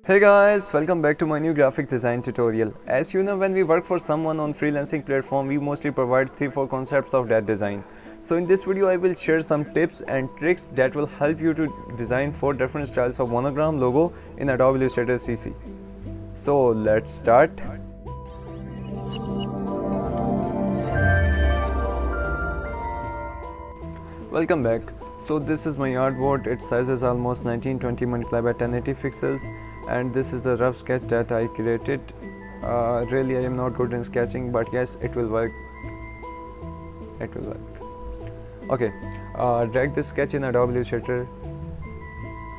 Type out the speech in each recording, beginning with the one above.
Hey guys, welcome back to my new graphic design tutorial. As you know, when we work for someone on freelancing platform, we mostly provide 3-4 concepts of that design. So in this video I will share some tips and tricks that will help you to design 4 different styles of monogram logo in Adobe Illustrator CC. So let's start. Welcome back. So this is my artboard. Its size is almost 1920 multiplied by 1080 pixels, and this is the rough sketch that I created. Really I am not good in sketching, but yes, it will work. Okay, drag this sketch in Adobe Illustrator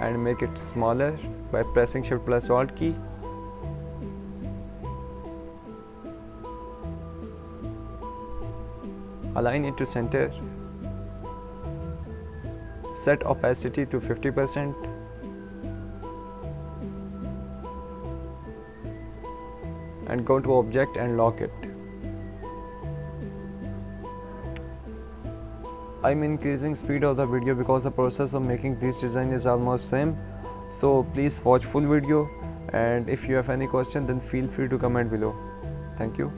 and make it smaller by pressing Shift plus Alt key. Align it to center. Set opacity to 50%. And go to object and lock it. I'm increasing speed of the video because the process of making this design is almost same. So please watch full video, and if you have any question then feel free to comment below. Thank you.